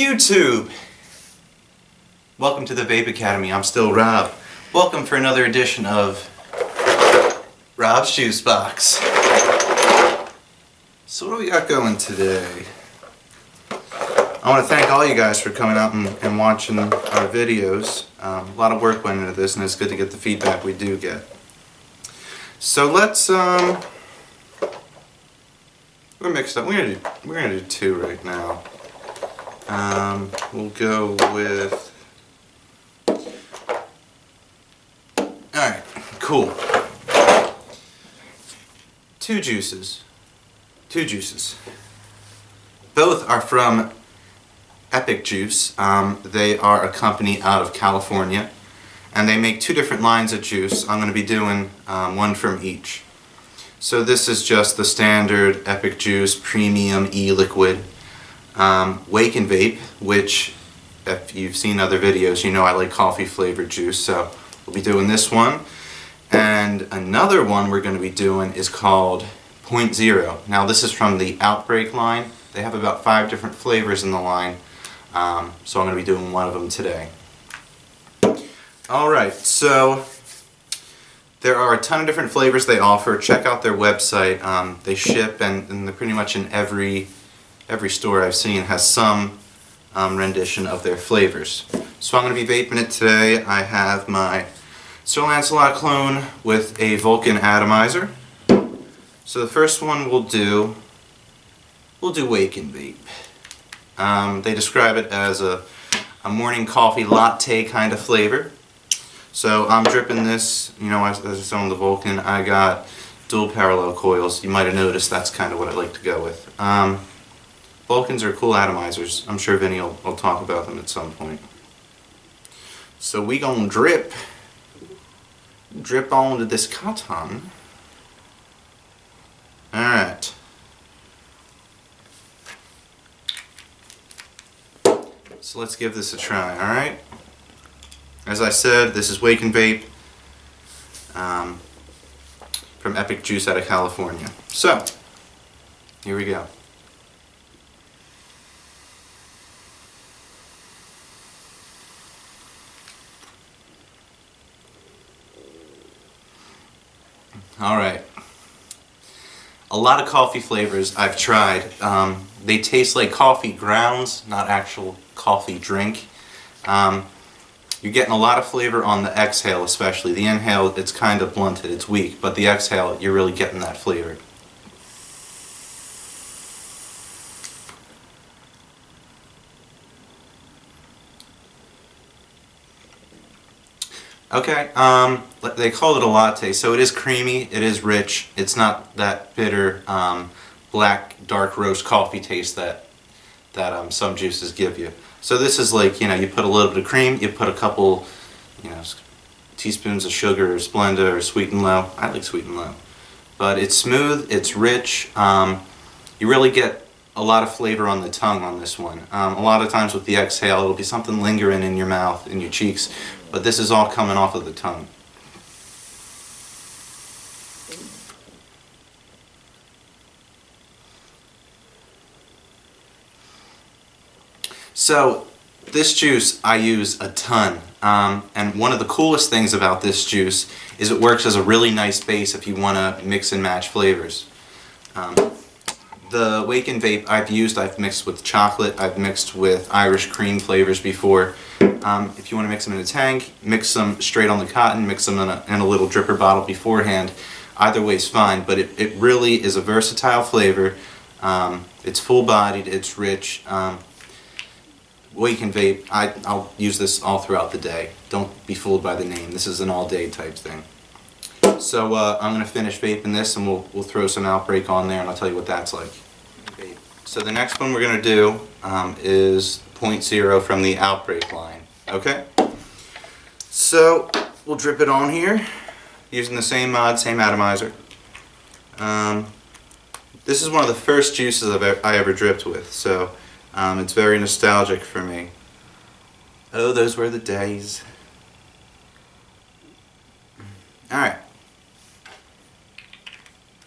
YouTube! Welcome to the Vape Academy. I'm still Rob. Welcome for another edition of Rob's Juice Box. So what do we got going today? I want to thank all you guys for coming out and watching our videos. A lot of work went into this, and it's good to get the feedback we do get. So let's we're mixed up. We're gonna do two right now. We'll go with. Alright, cool. Two juices. Both are from Epic Juice. They are a company out of California, and they make two different lines of juice. I'm going to be doing one from each. So this is just the standard Epic Juice Premium E-Liquid Wake and Vape, which if you've seen other videos, you know I like coffee flavored juice, so we'll be doing this one. And another one we're going to be doing is called Point Zero. Now this is from the Outbreak line. They have about 5 different flavors in the line, so I'm going to be doing one of them today. Alright, so there are a ton of different flavors they offer. Check out their website. They ship, and they're pretty much in every store I've seen has some rendition of their flavors. So I'm going to be vaping it today. I have my Sir Lancelot clone with a Vulcan atomizer. So the first one we'll do Wake and Vape. They describe it as a morning coffee latte kind of flavor. So I'm dripping this, you know, as I said on the Vulcan, I got dual parallel coils. You might have noticed that's kind of what I like to go with. Vulcans are cool atomizers. I'm sure Vinny will talk about them at some point. So we gonna drip onto this cotton. Alright. So let's give this a try, alright? As I said, this is Wake and Vape from Epic Juice out of California. So, here we go. Alright. A lot of coffee flavors I've tried. They taste like coffee grounds, not actual coffee drink. You're getting a lot of flavor on the exhale especially. The inhale, it's kind of blunted, it's weak, but the exhale, you're really getting that flavor. Okay, they call it a latte, so it is creamy, it is rich, it's not that bitter, black, dark roast coffee taste that some juices give you. So this is like, you know, you put a little bit of cream, you put a couple, you know, teaspoons of sugar or Splenda or Sweet and Low. I like Sweet and Low. But it's smooth, it's rich, you really get a lot of flavor on the tongue on this one. A lot of times with the exhale, it'll be something lingering in your mouth, in your cheeks, but this is all coming off of the tongue. So, this juice I use a ton, and one of the coolest things about this juice is it works as a really nice base if you want to mix and match flavors. The Wake and Vape I've mixed with chocolate, I've mixed with Irish cream flavors before. If you want to mix them in a tank, mix them straight on the cotton, mix them in a little dripper bottle beforehand. Either way is fine, but it really is a versatile flavor. It's full-bodied, it's rich. Wake and Vape, I'll use this all throughout the day. Don't be fooled by the name. This is an all-day type thing. So I'm going to finish vaping this, and we'll throw some Outbreak on there, and I'll tell you what that's like. So the next one we're going to do is Point Zero from the Outbreak line. Okay? So we'll drip it on here using the same mod, same atomizer. This is one of the first juices I ever dripped with, so it's very nostalgic for me. Oh, those were the days. Alright.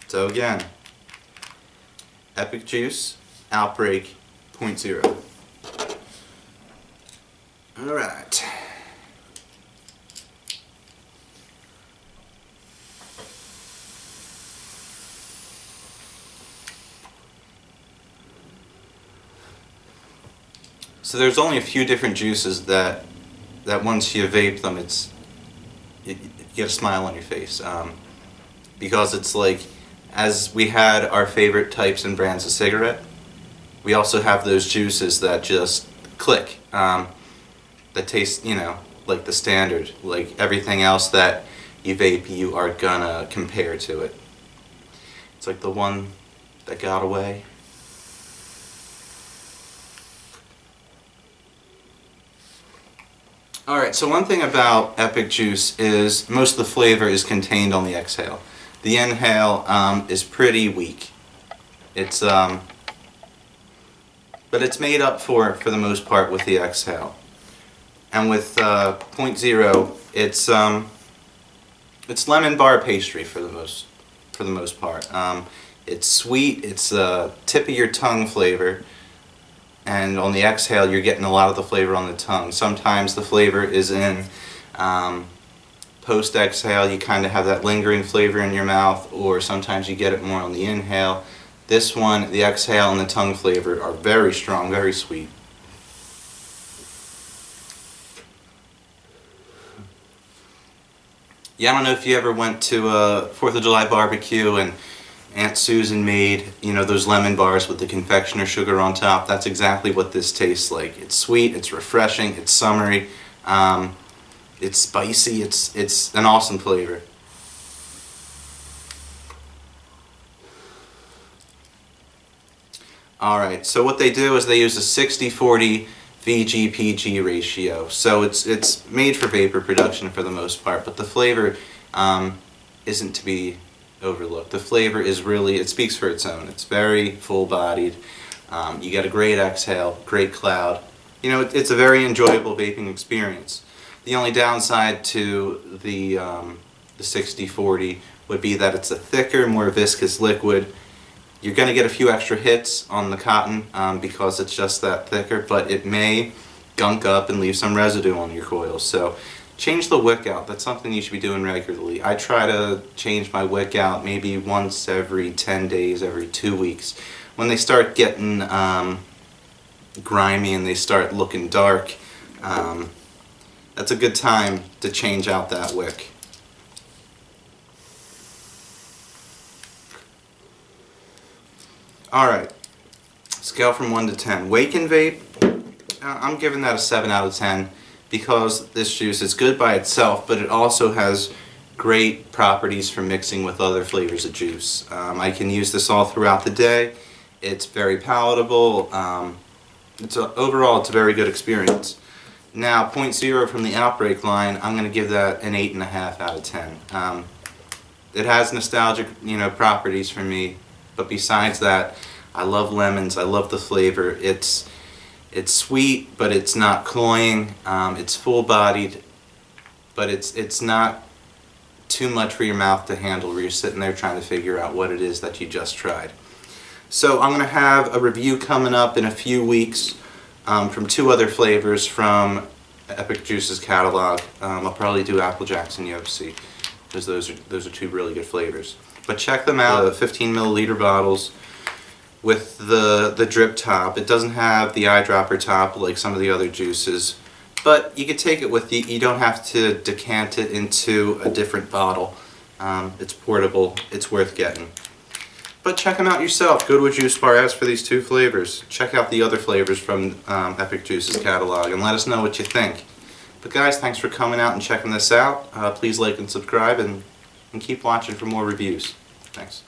So again, Epic Juice, Outbreak, Point Zero. Alright. So there's only a few different juices that once you vape them, you get a smile on your face, because it's like, as we had our favorite types and brands of cigarette, we also have those juices that just click, that taste, you know, like the standard, like everything else that you vape, you are gonna compare to it. It's like the one that got away. Alright, so one thing about Epic Juice is most of the flavor is contained on the exhale. The inhale is pretty weak. It's but it's made up for the most part with the exhale. And with 0.0, it's lemon bar pastry for the most part. It's sweet. It's tip of your tongue flavor. And on the exhale, you're getting a lot of the flavor on the tongue. Sometimes the flavor is in post-exhale, you kind of have that lingering flavor in your mouth, or sometimes you get it more on the inhale. This one, the exhale and the tongue flavor are very strong, very sweet. Yeah, I don't know if you ever went to a 4th of July barbecue and Aunt Susan made, you know, those lemon bars with the confectioner sugar on top. That's exactly what this tastes like. It's sweet, it's refreshing, it's summery, it's spicy, it's an awesome flavor. Alright, so what they do is they use a 60-40 VG-PG ratio. So it's made for vapor production for the most part, but the flavor isn't to be overlooked. The flavor is really, it speaks for its own. It's very full-bodied. You get a great exhale, great cloud. You know, it's a very enjoyable vaping experience. The only downside to the 60-40 would be that it's a thicker, more viscous liquid. You're going to get a few extra hits on the cotton because it's just that thicker, but it may gunk up and leave some residue on your coils. So change the wick out. That's something you should be doing regularly. I try to change my wick out maybe once every 10 days, every 2 weeks. When they start getting grimy and they start looking dark, that's a good time to change out that wick. Alright, scale from 1 to 10. Wake and Vape, I'm giving that a 7 out of 10. Because this juice is good by itself, but it also has great properties for mixing with other flavors of juice. I can use this all throughout the day. It's very palatable. Overall, it's a very good experience. Now, 0.0 from the Outbreak line, I'm going to give that an 8.5 out of 10. It has nostalgic, you know, properties for me, but besides that, I love lemons. I love the flavor. It's sweet, but it's not cloying. It's full-bodied, but it's not too much for your mouth to handle where you're sitting there trying to figure out what it is that you just tried. So I'm going to have a review coming up in a few weeks from 2 other flavors from Epic Juice's catalog. I'll probably do Apple Jacks and UFC because those are 2 really good flavors. But check them out. 15 milliliter bottles with the drip top. It doesn't have the eyedropper top like some of the other juices, but you can take it with you. You don't have to decant it into a different bottle. It's portable. It's worth getting. But check them out yourself. Go to a juice bar, ask for these 2 flavors. Check out the other flavors from Epic Juice's catalog and let us know what you think. But guys, thanks for coming out and checking this out. Please like and subscribe and keep watching for more reviews. Thanks.